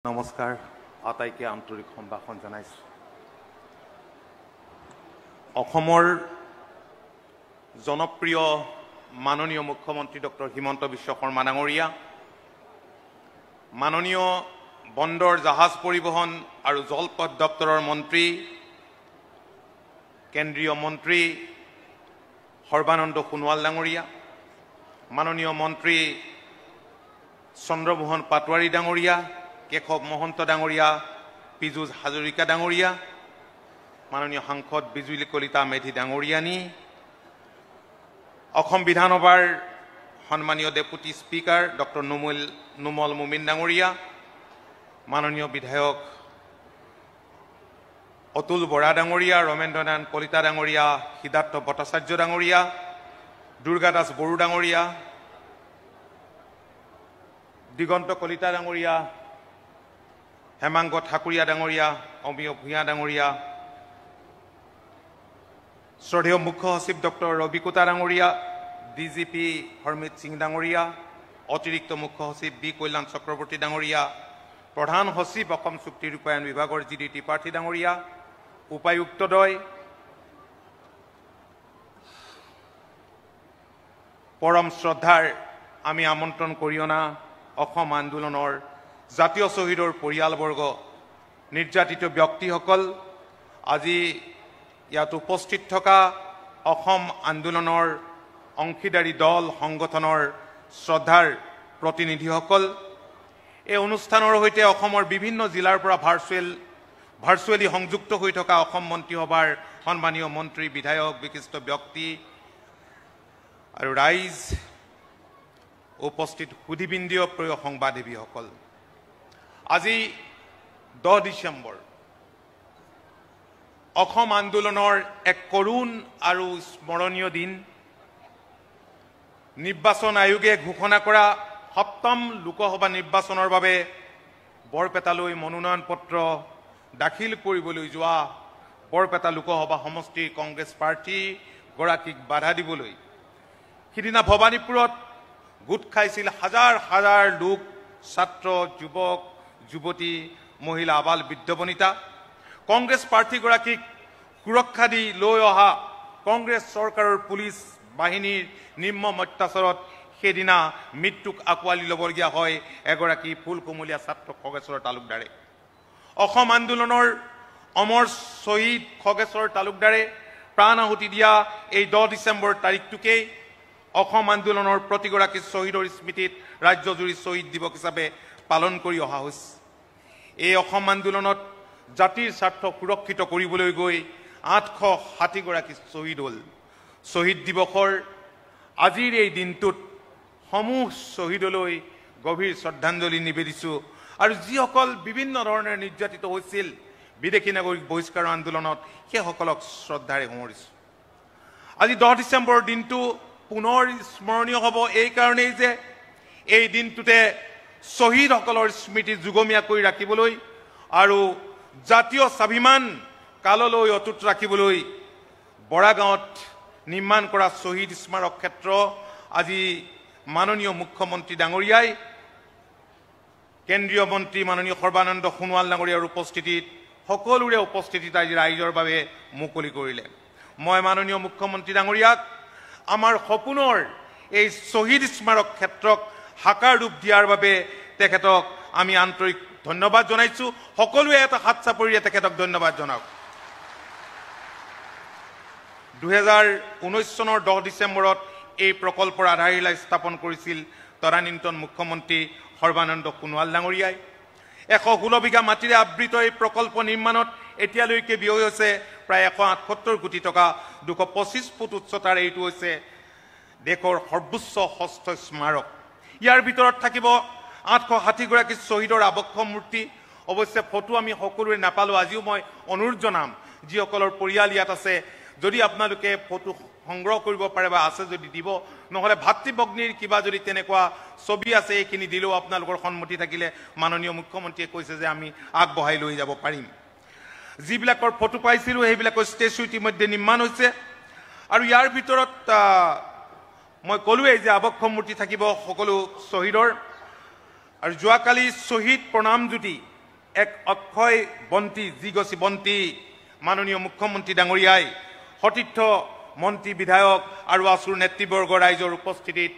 নমস্কাৰ আটাইকে আন্তৰিক সম্ভাষণ জনাইছো অসমৰ জনপ্ৰিয় মাননীয় মুখ্যমন্ত্ৰী ডক্টৰ হিমন্ত বিশ্ব শৰ্মা ডাঙৰীয়া মাননীয় বন্দৰ জাহাজ পৰিবহণ আৰু জলপথ দপ্তৰৰ মন্ত্ৰী কেন্দ্ৰীয় মন্ত্ৰী সৰ্বানন্দ সোণোৱাল ডাঙৰীয়া মাননীয় মন্ত্ৰী চন্দ্ৰমোহন পাটোৱাৰী ডাঙৰীয়া কেশৱ মহন্ত ডাঙৰীয়া পীযুষ হাজৰিকা ডাঙৰীয়া মাননীয় সাংসদ বিজুলী কলিতা মেধি ডাঙৰীয়ানী অসম বিধানসভাৰ সন্মানীয় ডেপুটি স্পিকাৰ ডক্টৰ নুমল মুমিন ডাঙৰীয়া মাননীয় বিধায়ক অতুল বৰা ডাঙৰীয়া ৰমেন্দ্ৰনাথ কলিতা ডাঙৰীয়া সিদ্ধাৰ্থ ভট্টাচাৰ্য ডাঙৰীয়া দুৰ্গা দাস বড়ো ডাঙৰীয়া দিগন্ত কলিতা ডাঙৰীয়া হেমাংগ ঠাকুৰীয়া ডাঙৰীয়া অমিয় ভূঞা ডাঙৰীয়া শ্ৰদ্ধেয় মুখ্য সচিব ডক্টৰ ৰবি কোটা ডাঙৰীয়া ডিজিপি হৰমিত সিং ডাঙৰীয়া অতিৰিক্ত মুখ্য সচিব বি কল্যাণ চক্ৰৱৰ্তী ডাঙৰীয়া প্ৰধান সচিব অসম চুক্তি ৰূপায়ণ বিভাগৰ জি ডি ত্ৰিপাঠী ডাঙৰীয়া উপায়ুক্তদ্বয় পৰম শ্ৰদ্ধাৰ আমি আমন্ত্ৰণ কৰি অনা অসম আন্দোলনৰ জাতীয় শ্বহীদৰ পৰিয়ালবৰ্গ নিৰ্যাতিত ব্যক্তিসকল আজি ইয়াত উপস্থিত থকা অসম আন্দোলনৰ অংশীদাৰী দল সংগঠনৰ শ্ৰদ্ধাৰ প্ৰতিনিধিসকল এই অনুষ্ঠানৰ সৈতে অসমৰ বিভিন্ন জিলাৰ পৰা ভাৰ্চুৱেলি সংযুক্ত হৈ থকা অসম মন্ত্ৰীসভাৰ সন্মানীয় মন্ত্ৰী বিধায়ক বিশিষ্ট ব্যক্তি আৰু ৰাইজ উপস্থিত সুধীবৃন্দীয় প্ৰিয় সংবাদসেৱীসকল আজি 10 ডিচেম্বৰ অসম আন্দোলনৰ এক কৰুণ আৰু স্মৰণীয় দিন নিৰ্বাচন আয়োগে ঘোষণা কৰা সপ্তম লোকসভা নিৰ্বাচনৰ বাবে বৰপেটালৈ মনোনয়ন পত্ৰ দাখিল কৰিবলৈ যোৱা বৰপেটা লোকসভা সমষ্টিৰ কংগ্ৰেছ প্ৰাৰ্থী গৰাকীক বাধা দিবলৈ সিদিনা ভৱানীপুৰত গোট খাইছিল হাজাৰ হাজাৰ লোক ছাত্ৰ যুৱক যুৱতী মহিলা আবাল বৃদ্ধ বনিতা কংগ্ৰেছ প্ৰাৰ্থীগৰাকীক সুৰক্ষা দি লৈ অহা কংগ্ৰেছ চৰকাৰৰ পুলিচ বাহিনীৰ নিৰ্মম অত্যাচাৰত সেইদিনা মৃত্যুক আঁকোৱালি ল'বলগীয়া হয় এগৰাকী ফুলকুমলীয়া ছাত্ৰ খগেশ্বৰ তালুকদাৰে অসম আন্দোলনৰ অমৰ শ্বহীদ খগেশ্বৰ তালুকদাৰে প্ৰাণ আহুতি দিয়া এই 10 ডিচেম্বৰ তাৰিখটোকেই অসম আন্দোলনৰ প্ৰতিগৰাকী শ্বহীদৰ স্মৃতিত ৰাজ্যজুৰি শ্বহীদ দিৱস হিচাপে পালন কৰি অহা হৈছে এই অসম আন্দোলনত জাতিৰ স্বাৰ্থ সুৰক্ষিত কৰিবলৈ গৈ 860 গৰাকী শ্বহীদ হ'ল শ্বহীদ দিৱসৰ আজিৰ এই দিনটোত সমূহ শ্বহীদলৈ গভীৰ শ্ৰদ্ধাঞ্জলি নিবেদিছোঁ আৰু যিসকল বিভিন্ন ধৰণে নিৰ্যাতিত হৈছিল বিদেশী নাগৰিক বহিষ্কাৰ আন্দোলনত সেইসকলক শ্ৰদ্ধাৰে সোঁৱৰিছোঁ আজি 10 ডিচেম্বৰৰ দিনটো পুনৰ স্মৰণীয় হ'ব এই কাৰণেই যে এই দিনটোতে শ্বহীদসকলৰ স্মৃতি যুগমীয়া কৰি ৰাখিবলৈ আৰু জাতীয় স্বাভিমান কাললৈ অটুট ৰাখিবলৈ বৰাগাঁৱত নিৰ্মাণ কৰা শ্বহীদ স্মাৰক ক্ষেত্ৰ আজি মাননীয় মুখ্যমন্ত্ৰী ডাঙৰীয়াই কেন্দ্ৰীয় মন্ত্ৰী মাননীয় সৰ্বানন্দ সোণোৱাল ডাঙৰীয়াৰ উপস্থিতিত সকলোৰে উপস্থিতিত আজি ৰাইজৰ বাবে মুকলি কৰিলে মই মাননীয় মুখ্যমন্ত্ৰী ডাঙৰীয়াক আমাৰ সপোনৰ এই শ্বহীদ স্মাৰক ক্ষেত্ৰক সাকাৰ ৰূপ দিয়াৰ বাবে তেখেতক আমি আন্তৰিক ধন্যবাদ জনাইছোঁ সকলোৱে এটা হাত চাপৰিৰে তেখেতক ধন্যবাদ জনাওক 2019 চনৰ 10 ডিচেম্বৰত এই প্ৰকল্পৰ আধাৰশিলা স্থাপন কৰিছিল তদানীন্তন মুখ্যমন্ত্ৰী সৰ্বানন্দ সোণোৱাল ডাঙৰীয়াই 116 বিঘা মাটিৰে আবৃত এই প্ৰকল্প নিৰ্মাণত এতিয়ালৈকে ব্যয় হৈছে প্ৰায় 178 কোটি টকা 225 ফুট উচ্চতাৰ এইটো হৈছে দেশৰ সৰ্বোচ্চ হস্ত স্মাৰক ইয়াৰ ভিতৰত থাকিব 860 গৰাকী শ্বহীদৰ আবক্ষ মূৰ্তি অৱশ্যে ফটো আমি সকলোৰে নাপালোঁ আজিও মই অনুৰোধ জনাম যিসকলৰ পৰিয়াল ইয়াত আছে যদি আপোনালোকে ফটো সংগ্ৰহ কৰিব পাৰে বা আছে যদি দিব নহ'লে ভাতৃভগ্নীৰ কিবা যদি তেনেকুৱা ছবি আছে এইখিনি দিলেও আপোনালোকৰ সন্মতি থাকিলে মাননীয় মুখ্যমন্ত্ৰীয়ে কৈছে যে আমি আগবঢ়াই লৈ যাব পাৰিম যিবিলাকৰ ফটো পাইছিলোঁ সেইবিলাকৰ ষ্টেচু ইতিমধ্যে নিৰ্মাণ হৈছে আৰু ইয়াৰ ভিতৰত মই ক'লোৱেই যে আবক্ষ মূৰ্তি থাকিব সকলো শ্বহীদৰ আৰু যোৱাকালি শ্বহীদ প্ৰণাম জ্যোতি এক অক্ষয় বন্তি যিগছি বন্তি মাননীয় মুখ্যমন্ত্ৰী ডাঙৰীয়াই সতীৰ্থ মন্ত্ৰী বিধায়ক আৰু আছুৰ নেতৃবৰ্গ ৰাইজৰ উপস্থিতিত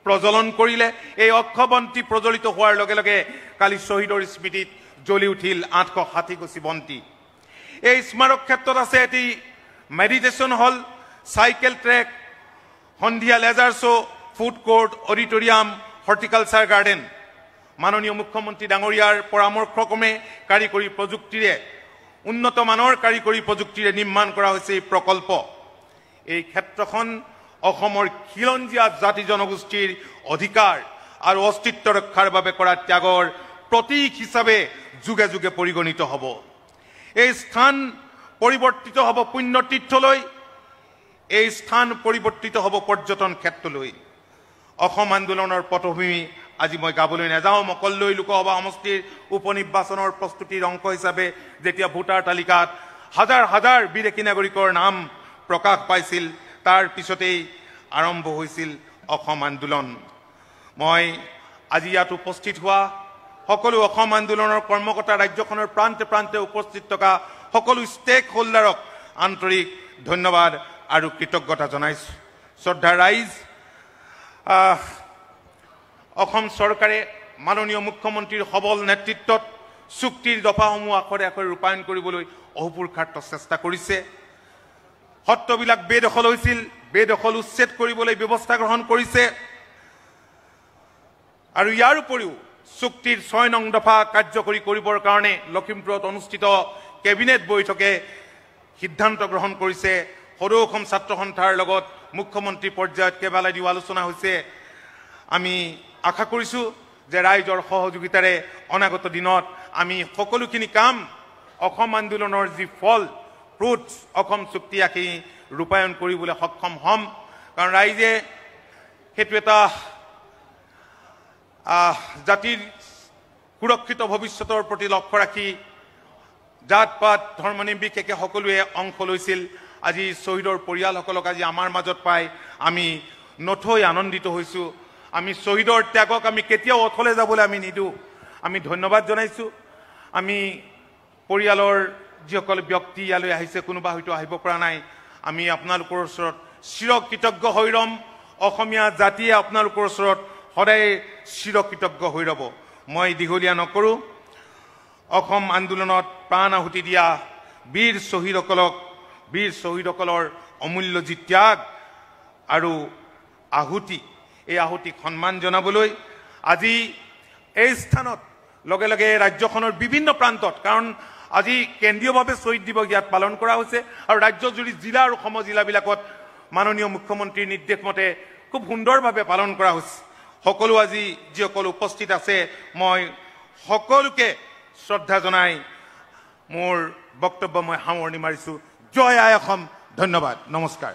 প্ৰজ্বলন কৰিলে। এই অক্ষয় বন্তি প্ৰজ্বলিত হোৱাৰ লগে লগে কালি শ্বহীদৰ স্মৃতিত জ্বলি উঠিল 860 গছি বন্তি। এই স্মাৰক ক্ষেত্ৰত আছে এটি মেডিটেশ্যন হল, চাইকেল ট্ৰেক, সন্ধিয়া laser show', food court, auditorium, horticulture garden. মাননীয় মুখ্যমন্ত্ৰী ডাঙৰীয়াৰ পৰামৰ্শক্ৰমে কাৰিকৰী প্ৰযুক্তিৰে উন্নত মানৰ কাৰিকৰী প্ৰযুক্তিৰে নিৰ্মাণ কৰা হৈছে এই প্ৰকল্প। এই ক্ষেত্ৰখন অসমৰ খিলঞ্জীয়া জাতি জনগোষ্ঠীৰ অধিকাৰ আৰু অস্তিত্ব ৰক্ষাৰ বাবে কৰা ত্যাগৰ প্ৰতীক হিচাপে যুগে যুগে পৰিগণিত হ'ব। এই স্থান পৰিৱৰ্তিত হ'ব পুণ্যতীৰ্থলৈ, এই স্থান পৰিৱৰ্তিত হ'ব পৰ্যটন ক্ষেত্ৰলৈ। অসম আন্দোলনৰ পটভূমি আজি মই গাবলৈ নাযাওঁ। মকল্লৈ লোকসভা সমষ্টিৰ উপনিৰ্বাচনৰ প্ৰস্তুতিৰ অংশ হিচাপে যেতিয়া ভোটাৰ তালিকাত হাজাৰ হাজাৰ বিদেশী নাগৰিকৰ নাম প্ৰকাশ পাইছিল, তাৰ পিছতেই আৰম্ভ হৈছিল অসম আন্দোলন। মই আজি ইয়াত উপস্থিত হোৱা সকলো অসম আন্দোলনৰ কৰ্মকৰ্তা, ৰাজ্যখনৰ প্ৰান্তে প্ৰান্তে উপস্থিত থকা সকলো ষ্টেক হোল্ডাৰক আন্তৰিক ধন্যবাদ আৰু কৃতজ্ঞতা জনাইছোঁ। শ্ৰদ্ধাৰ ৰাইজ, অসম চৰকাৰে মাননীয় মুখ্যমন্ত্ৰীৰ সবল নেতৃত্বত চুক্তিৰ দফাসমূহ আখৰে আখৰে ৰূপায়ণ কৰিবলৈ অহোপুৰুষাৰ্থ চেষ্টা কৰিছে। সত্ৰবিলাক বেদখল হৈছিল, বেদখল উচ্ছেদ কৰিবলৈ ব্যৱস্থা গ্ৰহণ কৰিছে আৰু ইয়াৰ উপৰিও চুক্তিৰ 6 নং দফা কাৰ্যকৰী কৰিবৰ কাৰণে লখিমপুৰত অনুষ্ঠিত কেবিনেট বৈঠকে সিদ্ধান্ত গ্ৰহণ কৰিছে। সদৌ অসম ছাত্ৰ সন্থাৰ লগত মুখ্যমন্ত্ৰী পৰ্যায়ত কেইবালাদিও আলোচনা হৈছে। আমি আশা কৰিছোঁ যে ৰাইজৰ সহযোগিতাৰে অনাগত দিনত আমি সকলোখিনি কাম অসম আন্দোলনৰ যি ফল ফ্ৰুটছ অসম চুক্তি আঁকি ৰূপায়ণ কৰিবলৈ সক্ষম হ'ম। কাৰণ ৰাইজে সেইটো এটা জাতিৰ সুৰক্ষিত ভৱিষ্যতৰ প্ৰতি লক্ষ্য ৰাখি জাত পাত ধৰ্ম নিৰ্বিশেষে সকলোৱে অংশ লৈছিল। আজি শ্বহীদৰ পৰিয়ালসকলক আজি আমাৰ মাজত পাই আমি নথৈ আনন্দিত হৈছোঁ। আমি শ্বহীদৰ ত্যাগক আমি কেতিয়াও অথলে যাবলৈ আমি নিদিওঁ। আমি ধন্যবাদ জনাইছোঁ। আমি পৰিয়ালৰ যিসকল ব্যক্তি ইয়ালৈ আহিছে, কোনোবা হয়তো আহিব পৰা নাই, আমি আপোনালোকৰ ওচৰত চিৰকৃতজ্ঞ হৈ ৰম। অসমীয়া জাতিয়ে আপোনালোকৰ ওচৰত সদায় চিৰকৃতজ্ঞ হৈ ৰ'ব। মই দীঘলীয়া নকৰোঁ। অসম আন্দোলনত প্ৰাণ আহুতি দিয়া বীৰ শ্বহীদসকলৰ অমূল্য যি ত্যাগ আৰু আহুতি, এই আহুতিক সন্মান জনাবলৈ আজি এই স্থানত লগে লগে ৰাজ্যখনৰ বিভিন্ন প্ৰান্তত, কাৰণ আজি কেন্দ্ৰীয়ভাৱে শ্বহীদ দিৱস ইয়াত পালন কৰা হৈছে আৰু ৰাজ্যজুৰি জিলা আৰু সমজিলাবিলাকত মাননীয় মুখ্যমন্ত্ৰীৰ নিৰ্দেশ মতে খুব সুন্দৰভাৱে পালন কৰা হৈছে। সকলো আজি যিসকল উপস্থিত আছে, মই সকলোকে শ্ৰদ্ধা জনাই মোৰ বক্তব্য মই সামৰণি মাৰিছোঁ। জয় আই অসম। ধন্যবাদ, নমস্কাৰ।